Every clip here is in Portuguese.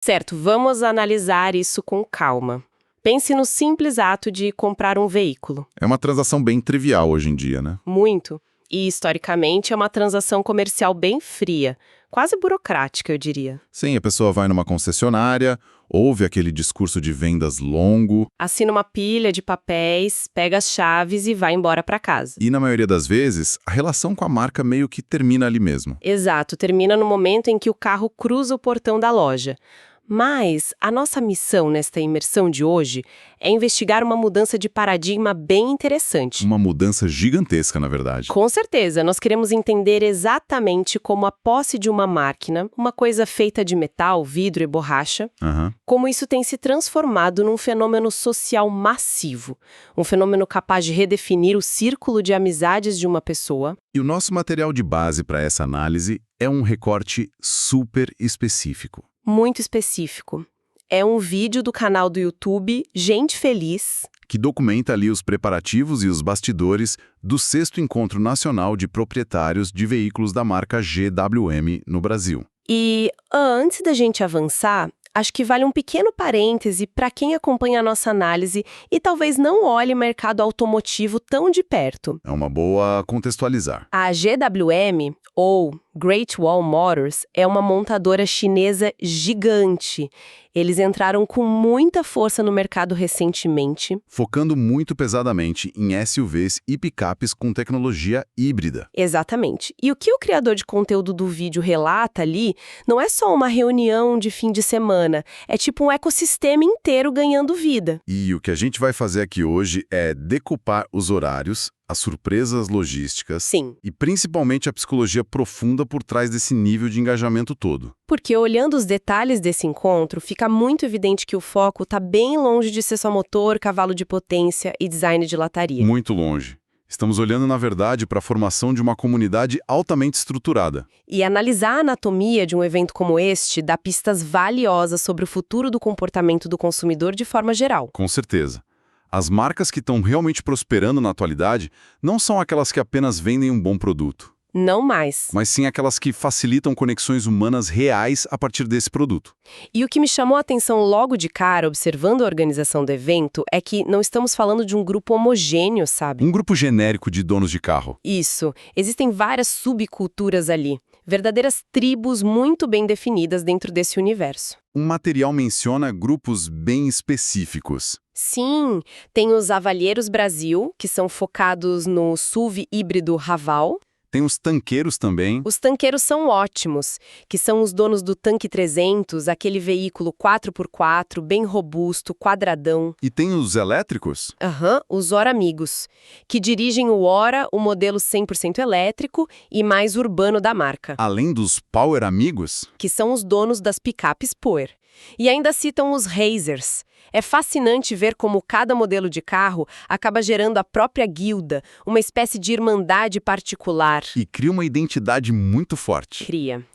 Certo, vamos analisar isso com calma. Pense no simples ato de comprar um veículo. É uma transação bem trivial hoje em dia, né? Muito. E, historicamente, é uma transação comercial bem fria, quase burocrática, eu diria. Sim, a pessoa vai numa concessionária, ouve aquele discurso de vendas longo Assina uma pilha de papéis, pega as chaves e vai embora para casa. e, na maioria das vezes, a relação com a marca meio que termina ali mesmo. Exato, termina no momento em que o carro cruza o portão da loja. Mas a nossa missão nesta imersão de hoje é investigar uma mudança de paradigma bem interessante. Uma mudança gigantesca, na verdade. Com certeza, nós queremos entender exatamente como a posse de uma máquina, uma coisa feita de metal, vidro e borracha, Aham. como isso tem se transformado num fenômeno social massivo, um fenômeno capaz de redefinir o círculo de amizades de uma pessoa. E o nosso material de base para essa análise é um recorte super específico. Muito específico. É um vídeo do canal do YouTube Gente Feliz. Que documenta ali os preparativos e os bastidores do 6º Encontro Nacional de Proprietários de Veículos da marca GWM no Brasil. E antes da gente avançar, acho que vale um pequeno parêntese para quem acompanha a nossa análise e talvez não olhe o mercado automotivo tão de perto. É uma boa contextualizar. A GWM, ou Great Wall Motors, é uma montadora chinesa gigante. Eles entraram com muita força no mercado recentemente. Focando muito pesadamente em SUVs e picapes com tecnologia híbrida. Exatamente. E o que o criador de conteúdo do vídeo relata ali não é só uma reunião de fim de semana, é tipo um ecossistema inteiro ganhando vida. E o que a gente vai fazer aqui hoje é decupar os horários, as surpresas logísticas Sim, e principalmente a psicologia profunda por trás desse nível de engajamento todo. porque olhando os detalhes desse encontro, fica muito evidente que o foco está bem longe de ser só motor, cavalo de potência e design de lataria. Muito longe. Estamos olhando, na verdade, para a formação de uma comunidade altamente estruturada. E analisar a anatomia de um evento como este dá pistas valiosas sobre o futuro do comportamento do consumidor de forma geral. Com certeza. As marcas que estão realmente prosperando na atualidade não são aquelas que apenas vendem um bom produto, Não mais. mas sim aquelas que facilitam conexões humanas reais a partir desse produto. E o que me chamou a atenção logo de cara, observando a organização do evento, é que não estamos falando de um grupo homogêneo, sabe? Um grupo genérico de donos de carro. Isso. Existem várias subculturas ali. Verdadeiras tribos muito bem definidas dentro desse universo. Um material menciona grupos bem específicos. Sim, tem os Avalheiros Brasil, que são focados no SUV híbrido Raval. Tem os tanqueiros também. Os tanqueiros são ótimos, que são os donos do Tanque 300, aquele veículo 4x4, bem robusto, quadradão. E tem os elétricos. Os Ora Amigos, que dirigem o Ora, o modelo 100% elétrico e mais urbano da marca, Além dos Power Amigos. que são os donos das picapes Power. E ainda citam os Razers. É fascinante ver como cada modelo de carro acaba gerando a própria guilda, uma espécie de irmandade particular. E cria uma identidade muito forte.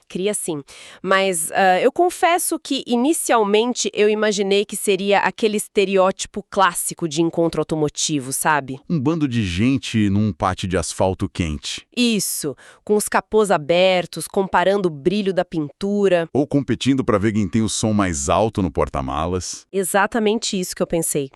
Cria sim. Mas eu confesso que, inicialmente, eu imaginei que seria aquele estereótipo clássico de encontro automotivo, sabe? Um bando de gente num pátio de asfalto quente. Isso, com os capôs abertos, comparando o brilho da pintura. Ou competindo para ver quem tem o som mais alto no porta-malas. Exatamente isso que eu pensei.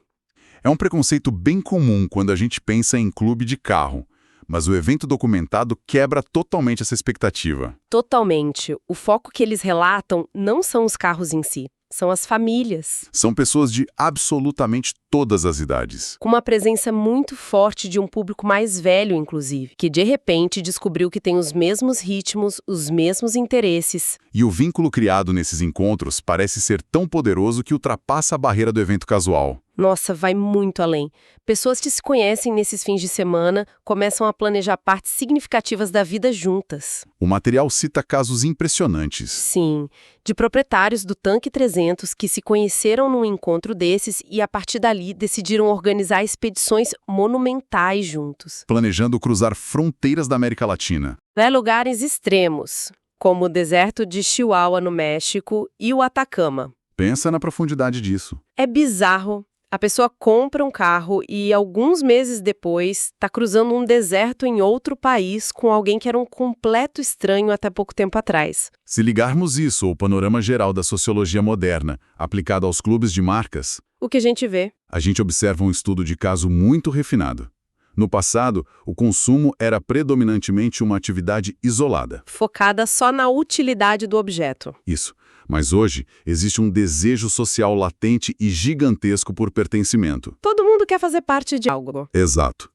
É um preconceito bem comum quando a gente pensa em clube de carro. Mas o evento documentado quebra totalmente essa expectativa. Totalmente. O foco que eles relatam não são os carros em si, são as famílias. São pessoas de absolutamente todas as idades. Com uma presença muito forte de um público mais velho, inclusive, que de repente descobriu que tem os mesmos ritmos, os mesmos interesses. E o vínculo criado nesses encontros parece ser tão poderoso que ultrapassa a barreira do evento casual. Nossa, vai muito além. Pessoas que se conhecem nesses fins de semana começam a planejar partes significativas da vida juntas. O material cita casos impressionantes. Sim, de proprietários do Tanque 300 que se conheceram num encontro desses e, a partir dali, decidiram organizar expedições monumentais juntos. Planejando cruzar fronteiras da América Latina. Até lugares extremos, como o deserto de Chihuahua, no México, e o Atacama. Pensa na profundidade disso. É bizarro. A pessoa compra um carro e alguns meses depois está cruzando um deserto em outro país com alguém que era um completo estranho até pouco tempo atrás. Se ligarmos isso ao panorama geral da sociologia moderna, aplicado aos clubes de marcas, O que a gente vê? a gente observa um estudo de caso muito refinado. No passado, o consumo era predominantemente uma atividade isolada. Focada só na utilidade do objeto. Isso. Mas hoje, existe um desejo social latente e gigantesco por pertencimento. Todo mundo quer fazer parte de algo. Exato.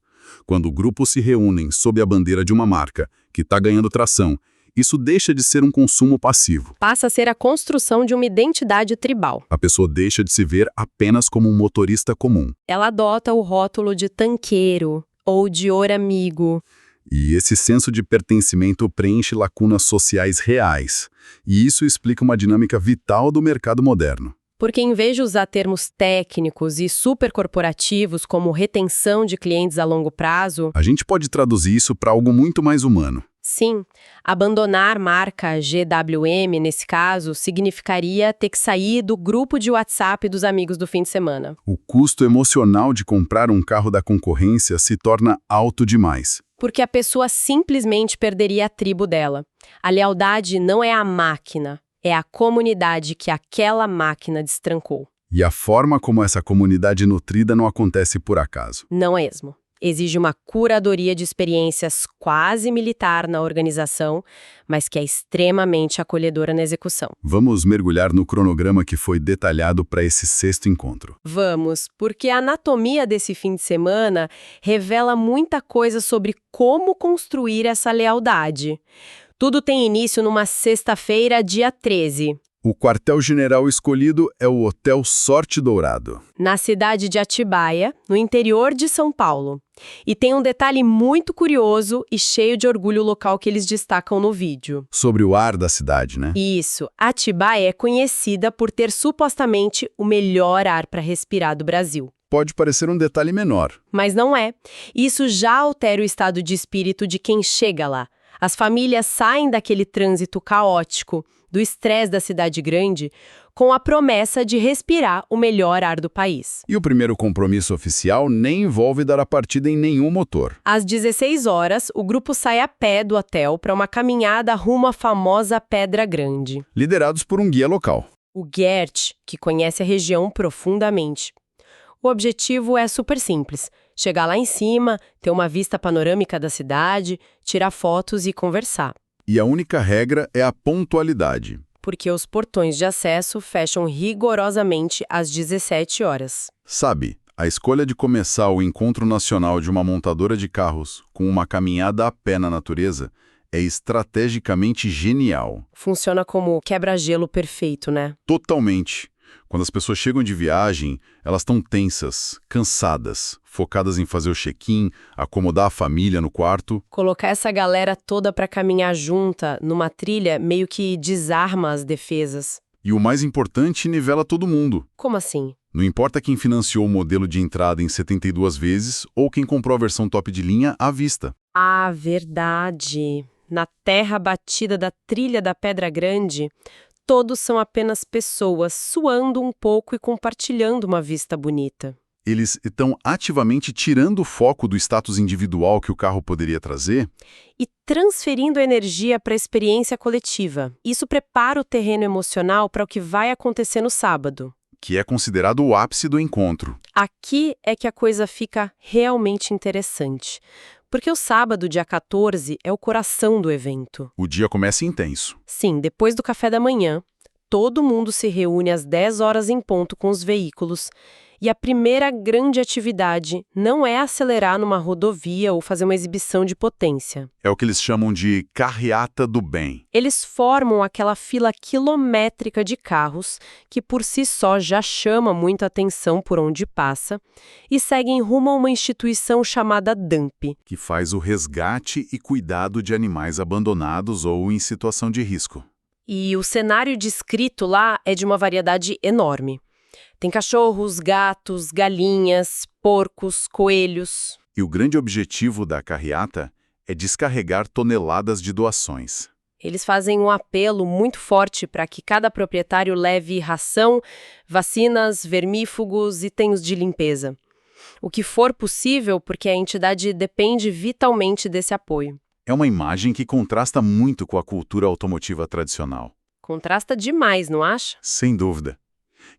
Quando grupos se reúnem sob a bandeira de uma marca que está ganhando tração, isso deixa de ser um consumo passivo. Passa a ser a construção de uma identidade tribal. A pessoa deixa de se ver apenas como um motorista comum. Ela adota o rótulo de tanqueiro ou de amigo. E esse senso de pertencimento preenche lacunas sociais reais. E isso explica uma dinâmica vital do mercado moderno. Porque em vez de usar termos técnicos e supercorporativos como retenção de clientes a longo prazo, A gente pode traduzir isso para algo muito mais humano. sim, abandonar marca GWM, nesse caso, significaria ter que sair do grupo de WhatsApp dos amigos do fim de semana. O custo emocional de comprar um carro da concorrência se torna alto demais. Porque a pessoa simplesmente perderia a tribo dela. A lealdade não é a máquina, é a comunidade que aquela máquina destrancou. E a forma como essa comunidade nutrida não acontece por acaso. Não é mesmo. Exige uma curadoria de experiências quase militar na organização, mas que é extremamente acolhedora na execução. Vamos mergulhar no cronograma que foi detalhado para esse sexto encontro. Vamos, porque a anatomia desse fim de semana revela muita coisa sobre como construir essa lealdade. Tudo tem início numa sexta-feira, dia 13. O quartel-general escolhido é o Hotel Sorte Dourado. Na cidade de Atibaia, no interior de São Paulo. E tem um detalhe muito curioso e cheio de orgulho local que eles destacam no vídeo. Sobre o ar da cidade, né? Isso, Atibaia é conhecida por ter supostamente o melhor ar para respirar do Brasil. Pode parecer um detalhe menor. Mas não é. Isso já altera o estado de espírito de quem chega lá. As famílias saem daquele trânsito caótico, do estresse da cidade grande, com a promessa de respirar o melhor ar do país. E o primeiro compromisso oficial nem envolve dar a partida em nenhum motor. Às 16 horas, o grupo sai a pé do hotel para uma caminhada rumo à famosa Pedra Grande. Liderados por um guia local. O Gert, que conhece a região profundamente. O objetivo é super simples: chegar lá em cima, ter uma vista panorâmica da cidade, tirar fotos e conversar. E a única regra é a pontualidade. Porque os portões de acesso fecham rigorosamente às 17 horas. Sabe, a escolha de começar o encontro nacional de uma montadora de carros com uma caminhada a pé na natureza é estrategicamente genial. Funciona como quebra-gelo perfeito, né? Totalmente. Quando as pessoas chegam de viagem, elas estão tensas, cansadas, focadas em fazer o check-in, acomodar a família no quarto. Colocar essa galera toda para caminhar junta numa trilha meio que desarma as defesas. E o mais importante, nivela todo mundo. Como assim? Não importa quem financiou o modelo de entrada em 72 vezes ou quem comprou a versão top de linha à vista. Ah, verdade. Na terra batida da trilha da Pedra Grande, todos são apenas pessoas suando um pouco e compartilhando uma vista bonita. Eles estão ativamente tirando o foco do status individual que o carro poderia trazer E transferindo a energia para a experiência coletiva. Isso prepara o terreno emocional para o que vai acontecer no sábado. que é considerado o ápice do encontro. Aqui é que a coisa fica realmente interessante. Porque o sábado, dia 14, é o coração do evento. O dia começa intenso. Sim, depois do café da manhã, todo mundo se reúne às 10 horas em ponto com os veículos. E a primeira grande atividade não é acelerar numa rodovia ou fazer uma exibição de potência. É o que eles chamam de carreata do bem. Eles formam aquela fila quilométrica de carros, que por si só já chama muita atenção por onde passa, e seguem rumo a uma instituição chamada DAMP. Que faz o resgate e cuidado de animais abandonados ou em situação de risco. E o cenário descrito lá é de uma variedade enorme. Tem cachorros, gatos, galinhas, porcos, coelhos. E o grande objetivo da carreata é descarregar toneladas de doações. Eles fazem um apelo muito forte para que cada proprietário leve ração, vacinas, vermífugos, itens de limpeza. O que for possível, porque a entidade depende vitalmente desse apoio. É uma imagem que contrasta muito com a cultura automotiva tradicional. Contrasta demais, não acha? Sem dúvida.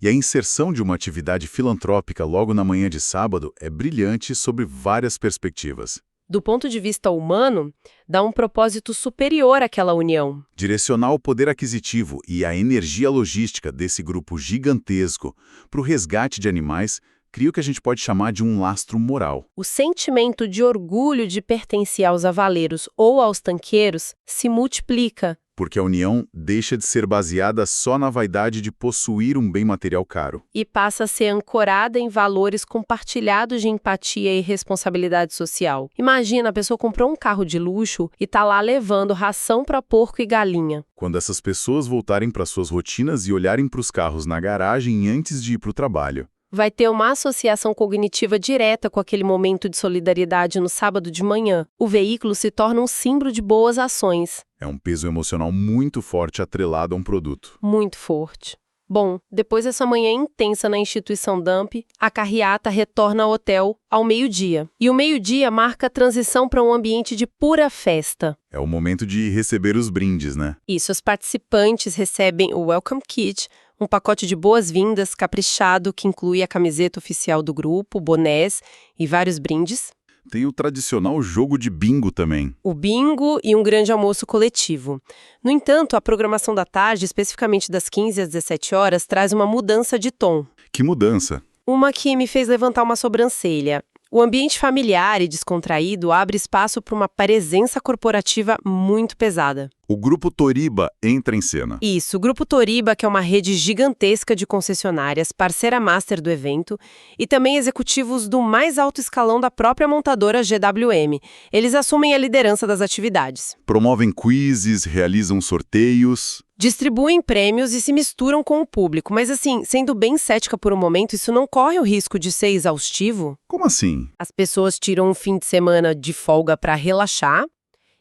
E a inserção de uma atividade filantrópica logo na manhã de sábado é brilhante sob várias perspectivas. Do ponto de vista humano, dá um propósito superior àquela união. Direcionar o poder aquisitivo e a energia logística desse grupo gigantesco para o resgate de animais cria o que a gente pode chamar de um lastro moral. O sentimento de orgulho de pertencer aos avaleiros ou aos tanqueiros se multiplica. Porque a união deixa de ser baseada só na vaidade de possuir um bem material caro. E passa a ser ancorada em valores compartilhados de empatia e responsabilidade social. Imagina, a pessoa comprou um carro de luxo e tá lá levando ração para porco e galinha. Quando essas pessoas voltarem para suas rotinas e olharem para os carros na garagem antes de ir para o trabalho, vai ter uma associação cognitiva direta com aquele momento de solidariedade no sábado de manhã. O veículo se torna um símbolo de boas ações. é um peso emocional muito forte atrelado a um produto. Muito forte. Bom, depois dessa manhã intensa na instituição Dump, a carreata retorna ao hotel ao meio-dia. E o meio-dia marca a transição para um ambiente de pura festa. É o momento de receber os brindes, né? Isso, os participantes recebem o Welcome Kit, um pacote de boas-vindas caprichado que inclui a camiseta oficial do grupo, bonés e vários brindes. Tem o tradicional jogo de bingo também. O bingo e um grande almoço coletivo. No entanto, a programação da tarde, especificamente das 15 às 17 horas, traz uma mudança de tom. Que mudança! Uma que me fez levantar uma sobrancelha. O ambiente familiar e descontraído abre espaço para uma presença corporativa muito pesada. O Grupo Toriba entra em cena. Isso, o Grupo Toriba, que é uma rede gigantesca de concessionárias, parceira master do evento, e também executivos do mais alto escalão da própria montadora GWM. Eles assumem a liderança das atividades. Promovem quizzes, realizam sorteios. Distribuem prêmios e se misturam com o público, mas assim, sendo bem cética por um momento, isso não corre o risco de ser exaustivo? Como assim? As pessoas tiram um fim de semana de folga para relaxar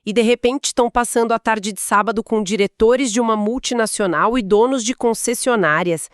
e de repente estão passando a tarde de sábado com diretores de uma multinacional e donos de concessionárias.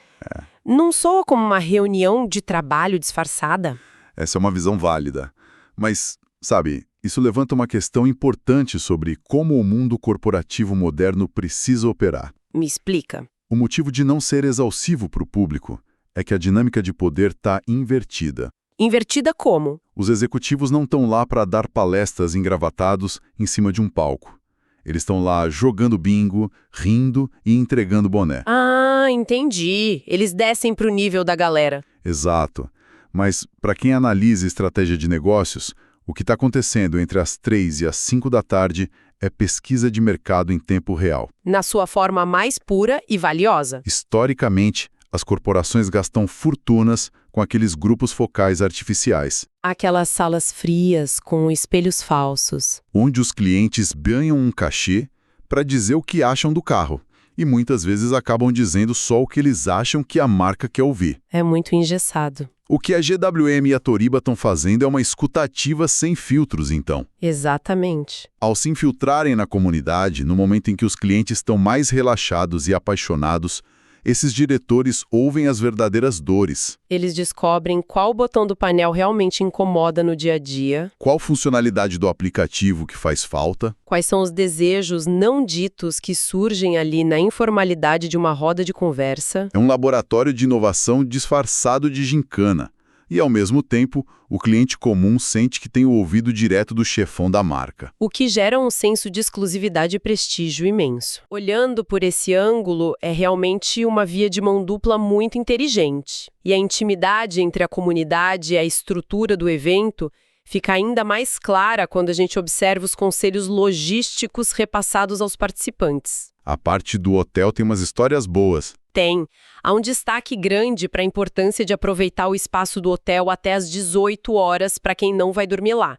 Não soa como uma reunião de trabalho disfarçada? Essa é uma visão válida. Mas, sabe, isso levanta uma questão importante sobre como o mundo corporativo moderno precisa operar. Me explica. O motivo de não ser exaustivo para o público é que a dinâmica de poder está invertida. Invertida como? Os executivos não estão lá para dar palestras engravatados em cima de um palco. Eles estão lá jogando bingo, rindo e entregando boné. Ah, entendi. Eles descem para o nível da galera. Exato. Mas, para quem analisa estratégia de negócios, o que está acontecendo entre as 3 e as 5 da tarde é pesquisa de mercado em tempo real. Na sua forma mais pura e valiosa. Historicamente, as corporações gastam fortunas com aqueles grupos focais artificiais, Aquelas salas frias com espelhos falsos. onde os clientes ganham um cachê para dizer o que acham do carro, e muitas vezes acabam dizendo só o que eles acham que a marca quer ouvir. É muito engessado. O que a GWM e a Toriba estão fazendo é uma escutativa sem filtros, então. Exatamente. Ao se infiltrarem na comunidade, no momento em que os clientes estão mais relaxados e apaixonados, esses diretores ouvem as verdadeiras dores. Eles descobrem qual botão do painel realmente incomoda no dia a dia, Qual funcionalidade do aplicativo que faz falta? quais são os desejos não ditos que surgem ali na informalidade de uma roda de conversa. É um laboratório de inovação disfarçado de gincana. E, ao mesmo tempo, o cliente comum sente que tem o ouvido direto do chefão da marca. O que gera um senso de exclusividade e prestígio imenso. Olhando por esse ângulo, é realmente uma via de mão dupla muito inteligente. E a intimidade entre a comunidade e a estrutura do evento fica ainda mais clara quando a gente observa os conselhos logísticos repassados aos participantes. A parte do hotel tem umas histórias boas. Tem. Há um destaque grande para a importância de aproveitar o espaço do hotel até às 18 horas para quem não vai dormir lá,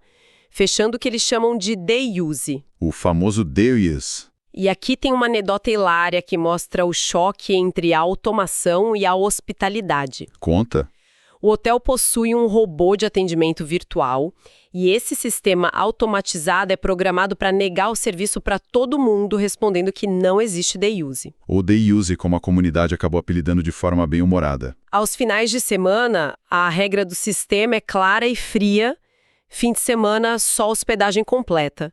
fechando o que eles chamam de day use. O famoso day use. E aqui tem uma anedota hilária que mostra o choque entre a automação e a hospitalidade. Conta. O hotel possui um robô de atendimento virtual E esse sistema automatizado é programado para negar o serviço para todo mundo, respondendo que não existe day use. Ou day use, como a comunidade acabou apelidando de forma bem humorada. Aos finais de semana, a regra do sistema é clara e fria. Fim de semana, só hospedagem completa.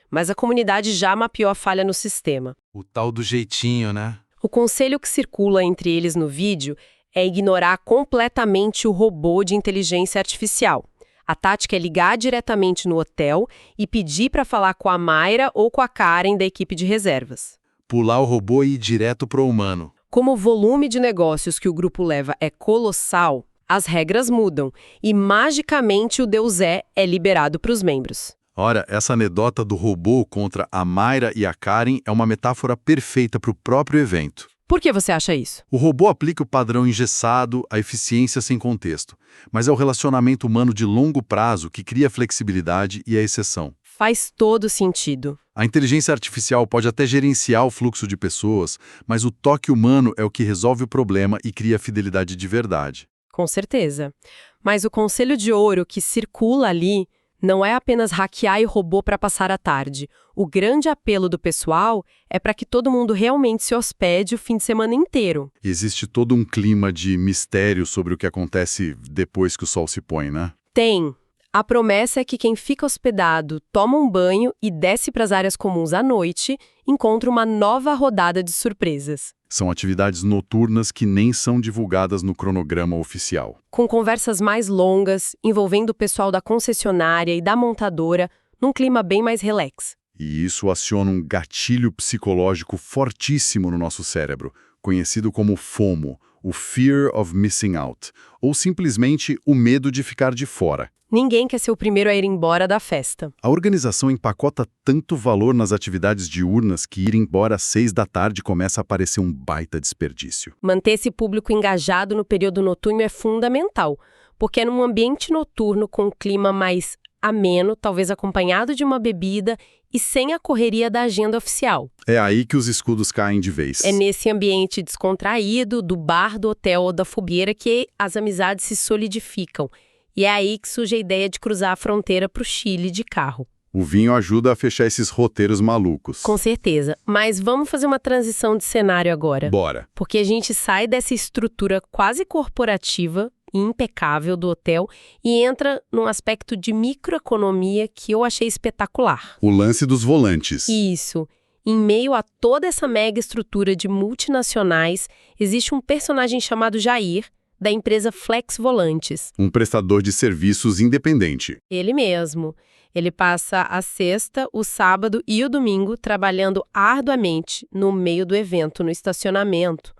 Mas a comunidade já mapeou a falha no sistema. O tal do jeitinho, né? O conselho que circula entre eles no vídeo é ignorar completamente o robô de inteligência artificial. A tática é ligar diretamente no hotel e pedir para falar com a Mayra ou com a Karen da equipe de reservas. Pular o robô e ir direto pro humano. Como o volume de negócios que o grupo leva é colossal, as regras mudam e, magicamente, o Deus é liberado para os membros. Ora, essa anedota do robô contra a Mayra e a Karen é uma metáfora perfeita para o próprio evento. Por que você acha isso? O robô aplica o padrão engessado, a eficiência sem contexto, mas é o relacionamento humano de longo prazo que cria a flexibilidade e a exceção. Faz todo sentido. A inteligência artificial pode até gerenciar o fluxo de pessoas, mas o toque humano é o que resolve o problema e cria a fidelidade de verdade. Com certeza. Mas o conselho de ouro que circula ali não é apenas hackear o robô para passar a tarde. O grande apelo do pessoal é para que todo mundo realmente se hospede o fim de semana inteiro. Existe todo um clima de mistério sobre o que acontece depois que o sol se põe, né? Tem. A promessa é que quem fica hospedado, toma um banho e desce para as áreas comuns à noite, encontra uma nova rodada de surpresas. São atividades noturnas que nem são divulgadas no cronograma oficial. Com conversas mais longas, envolvendo o pessoal da concessionária e da montadora, num clima bem mais relax. E isso aciona um gatilho psicológico fortíssimo no nosso cérebro, conhecido como FOMO, o Fear of Missing Out, ou simplesmente o medo de ficar de fora. Ninguém quer ser o primeiro a ir embora da festa. A organização empacota tanto valor nas atividades diurnas que ir embora às 6 da tarde começa a parecer um baita desperdício. Manter esse público engajado no período noturno é fundamental, porque é num ambiente noturno com um clima mais ameno, talvez acompanhado de uma bebida e sem a correria da agenda oficial. É aí que os escudos caem de vez. É nesse ambiente descontraído, do bar, do hotel ou da fogueira que as amizades se solidificam. E é aí que surge a ideia de cruzar a fronteira para o Chile de carro. O vinho ajuda a fechar esses roteiros malucos. Com certeza. Mas vamos fazer uma transição de cenário agora. Bora. Porque a gente sai dessa estrutura quase corporativa e impecável do hotel e entra num aspecto de microeconomia que eu achei espetacular. O lance dos volantes. Isso. Em meio a toda essa mega estrutura de multinacionais, existe um personagem chamado Jair, da empresa Flex Volantes. Um prestador de serviços independente. Ele mesmo. Ele passa a sexta, o sábado e o domingo trabalhando arduamente no meio do evento, no estacionamento.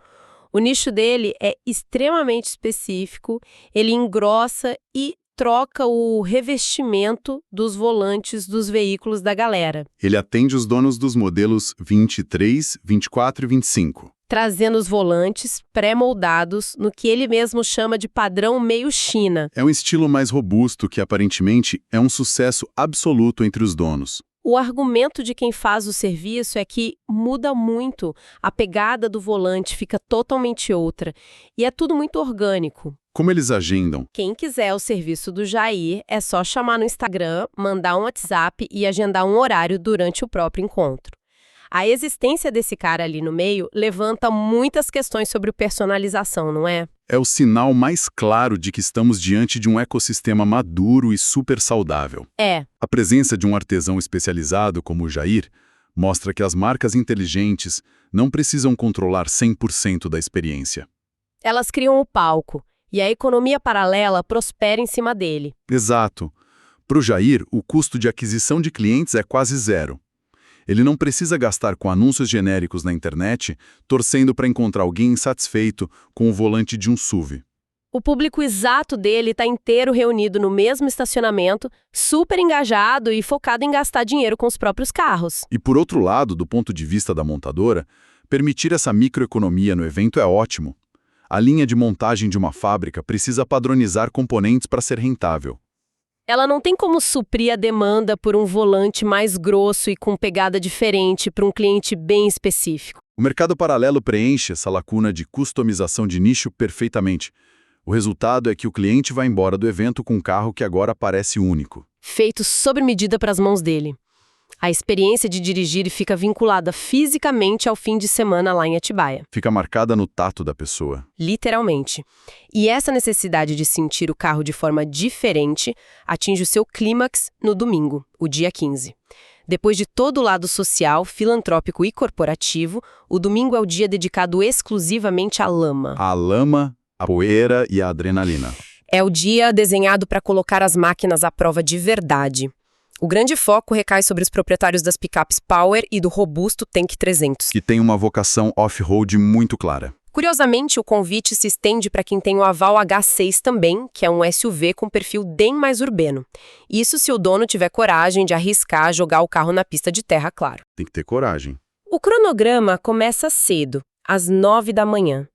O nicho dele é extremamente específico, ele engrossa e troca o revestimento dos volantes dos veículos da galera. Ele atende os donos dos modelos 23, 24 e 25. Trazendo os volantes pré-moldados no que ele mesmo chama de padrão meio China. É um estilo mais robusto que, aparentemente, é um sucesso absoluto entre os donos. O argumento de quem faz o serviço é que muda muito, a pegada do volante fica totalmente outra, e é tudo muito orgânico. Como eles agendam? Quem quiser o serviço do Jair, é só chamar no Instagram, mandar um WhatsApp e agendar um horário durante o próprio encontro. A existência desse cara ali no meio levanta muitas questões sobre personalização, não é? É o sinal mais claro de que estamos diante de um ecossistema maduro e super saudável. É. A presença de um artesão especializado como o Jair mostra que as marcas inteligentes não precisam controlar 100% da experiência. Elas criam o palco e a economia paralela prospera em cima dele. Exato. Para o Jair, o custo de aquisição de clientes é quase zero. Ele não precisa gastar com anúncios genéricos na internet, torcendo para encontrar alguém insatisfeito com o volante de um SUV. O público exato dele está inteiro reunido no mesmo estacionamento, super engajado e focado em gastar dinheiro com os próprios carros. E por outro lado, do ponto de vista da montadora, permitir essa microeconomia no evento é ótimo. A linha de montagem de uma fábrica precisa padronizar componentes para ser rentável. Ela não tem como suprir a demanda por um volante mais grosso e com pegada diferente para um cliente bem específico. O mercado paralelo preenche essa lacuna de customização de nicho perfeitamente. O resultado é que o cliente vai embora do evento com um carro que agora parece único. feito sob medida para as mãos dele. A experiência de dirigir fica vinculada fisicamente ao fim de semana lá em Atibaia. Fica marcada no tato da pessoa. Literalmente. E essa necessidade de sentir o carro de forma diferente atinge o seu clímax no domingo, o dia 15. Depois de todo o lado social, filantrópico e corporativo, o domingo é o dia dedicado exclusivamente à lama. A lama, a poeira e a adrenalina. É o dia desenhado para colocar as máquinas à prova de verdade. O grande foco recai sobre os proprietários das picapes Power e do robusto Tank 300. Que tem uma vocação off-road muito clara. Curiosamente, o convite se estende para quem tem o aval H6 também, que é um SUV com perfil bem mais urbano. Isso se o dono tiver coragem de arriscar jogar o carro na pista de terra, claro. Tem que ter coragem. O cronograma começa cedo, às 9 da manhã.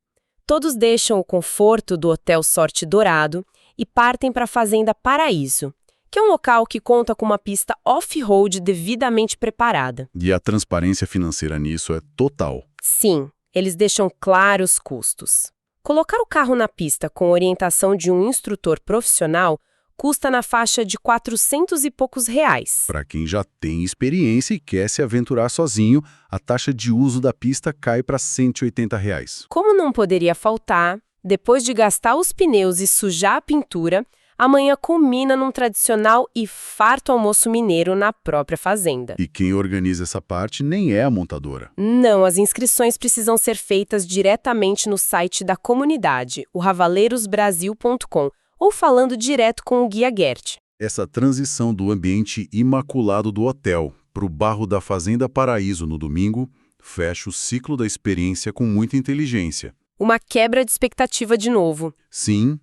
Todos deixam o conforto do Hotel Sorte Dourado e partem para a Fazenda Paraíso, que é um local que conta com uma pista off-road devidamente preparada. E a transparência financeira nisso é total. Sim, eles deixam claros os custos. Colocar o carro na pista com orientação de um instrutor profissional custa na faixa de 400 e poucos reais. Para quem já tem experiência e quer se aventurar sozinho, a taxa de uso da pista cai para R$180. Como não poderia faltar, depois de gastar os pneus e sujar a pintura, amanhã culmina num tradicional e farto almoço mineiro na própria fazenda. E quem organiza essa parte nem é a montadora. Não, as inscrições precisam ser feitas diretamente no site da comunidade, o ravaleirosbrasil.com, ou falando direto com o guia Gert. Essa transição do ambiente imaculado do hotel para o barro da Fazenda Paraíso no domingo fecha o ciclo da experiência com muita inteligência. Uma quebra de expectativa de novo. Sim.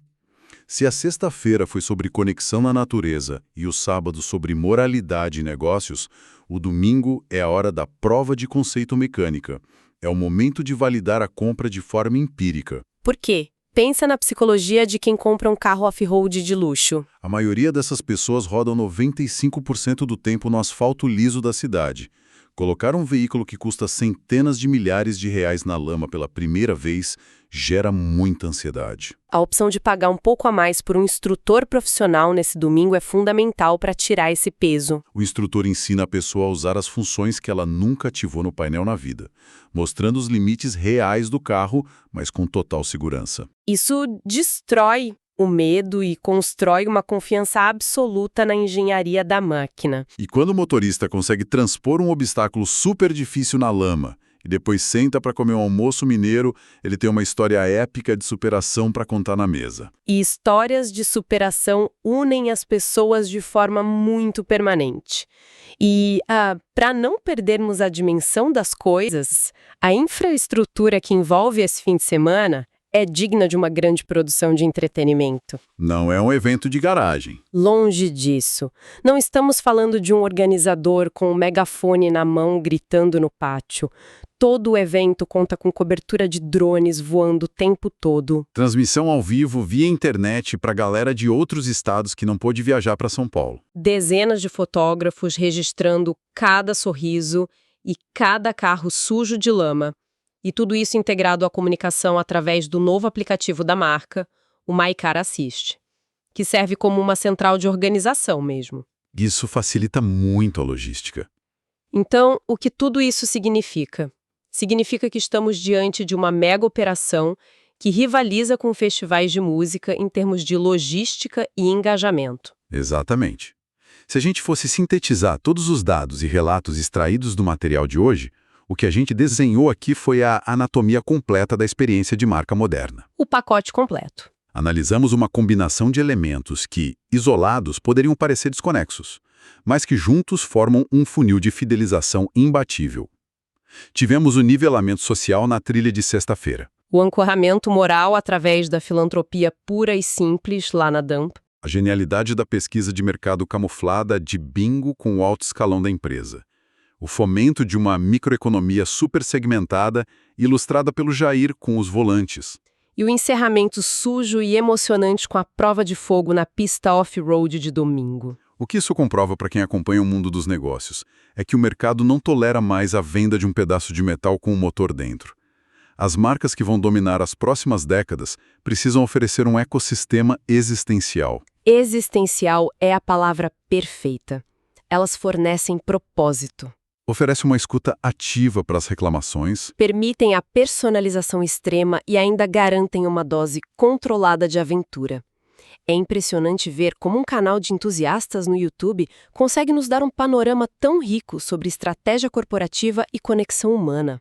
Se a sexta-feira foi sobre conexão na natureza e o sábado sobre moralidade e negócios, o domingo é a hora da prova de conceito mecânica. É o momento de validar a compra de forma empírica. Por quê? Pensa na psicologia de quem compra um carro off-road de luxo. A maioria dessas pessoas rodam 95% do tempo no asfalto liso da cidade. Colocar um veículo que custa centenas de milhares de reais na lama pela primeira vez gera muita ansiedade. A opção de pagar um pouco a mais por um instrutor profissional nesse domingo é fundamental para tirar esse peso. O instrutor ensina a pessoa a usar as funções que ela nunca ativou no painel na vida, mostrando os limites reais do carro, mas com total segurança. Isso destrói o medo e constrói uma confiança absoluta na engenharia da máquina. E quando o motorista consegue transpor um obstáculo super difícil na lama e depois senta para comer um almoço mineiro, ele tem uma história épica de superação para contar na mesa. E histórias de superação unem as pessoas de forma muito permanente. E, para não perdermos a dimensão das coisas, a infraestrutura que envolve esse fim de semana é digna de uma grande produção de entretenimento. Não é um evento de garagem. Longe disso. Não estamos falando de um organizador com um megafone na mão gritando no pátio. Todo o evento conta com cobertura de drones voando o tempo todo. Transmissão ao vivo via internet para galera de outros estados que não pôde viajar para São Paulo. Dezenas de fotógrafos registrando cada sorriso e cada carro sujo de lama. E tudo isso integrado à comunicação através do novo aplicativo da marca, o MyCar Assist, que serve como uma central de organização mesmo. Isso facilita muito a logística. Então, o que tudo isso significa? Significa que estamos diante de uma mega operação que rivaliza com festivais de música em termos de logística e engajamento. Exatamente. Se a gente fosse sintetizar todos os dados e relatos extraídos do material de hoje, o que a gente desenhou aqui foi a anatomia completa da experiência de marca moderna. O pacote completo. Analisamos uma combinação de elementos que, isolados, poderiam parecer desconexos, mas que juntos formam um funil de fidelização imbatível. Tivemos o nivelamento social na trilha de sexta-feira. O ancoramento moral através da filantropia pura e simples lá na Dump. A genialidade da pesquisa de mercado camuflada de bingo com o alto escalão da empresa. O fomento de uma microeconomia super segmentada, ilustrada pelo Jair com os volantes. E o encerramento sujo e emocionante com a prova de fogo na pista off-road de domingo. O que isso comprova para quem acompanha o mundo dos negócios é que o mercado não tolera mais a venda de um pedaço de metal com um motor dentro. As marcas que vão dominar as próximas décadas precisam oferecer um ecossistema existencial. Existencial é a palavra perfeita. Elas fornecem propósito, Oferece uma escuta ativa para as reclamações. permitem a personalização extrema e ainda garantem uma dose controlada de aventura. É impressionante ver como um canal de entusiastas no YouTube consegue nos dar um panorama tão rico sobre estratégia corporativa e conexão humana.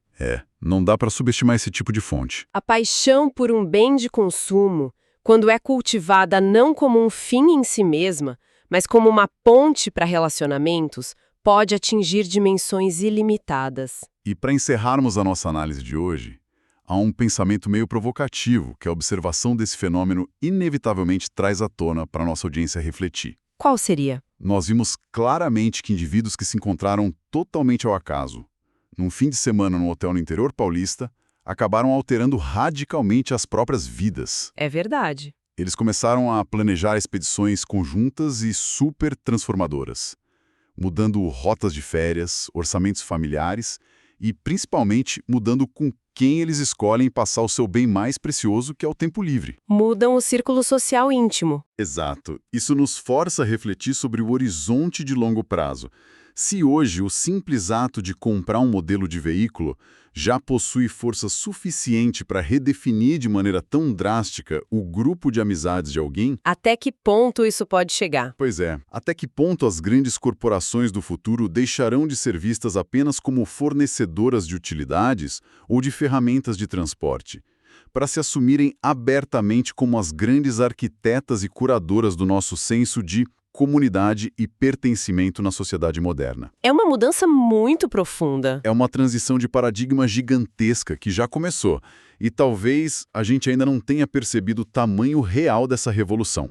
Não dá para subestimar esse tipo de fonte. A paixão por um bem de consumo, quando é cultivada não como um fim em si mesma, mas como uma ponte para relacionamentos, pode atingir dimensões ilimitadas. E para encerrarmos a nossa análise de hoje, há um pensamento meio provocativo que a observação desse fenômeno inevitavelmente traz à tona para a nossa audiência refletir. Qual seria? Nós vimos claramente que indivíduos que se encontraram totalmente ao acaso, num fim de semana num hotel no interior paulista, acabaram alterando radicalmente as próprias vidas. É verdade. Eles começaram a planejar expedições conjuntas e super transformadoras, mudando rotas de férias, orçamentos familiares e, principalmente, mudando com quem eles escolhem passar o seu bem mais precioso, que é o tempo livre. Mudam o círculo social íntimo. Exato. Isso nos força a refletir sobre o horizonte de longo prazo. Se hoje o simples ato de comprar um modelo de veículo já possui força suficiente para redefinir de maneira tão drástica o grupo de amizades de alguém, Até que ponto isso pode chegar? pois é, até que ponto as grandes corporações do futuro deixarão de ser vistas apenas como fornecedoras de utilidades ou de ferramentas de transporte, para se assumirem abertamente como as grandes arquitetas e curadoras do nosso senso de comunidade e pertencimento na sociedade moderna. É uma mudança muito profunda. É uma transição de paradigma gigantesca que já começou, e talvez a gente ainda não tenha percebido o tamanho real dessa revolução.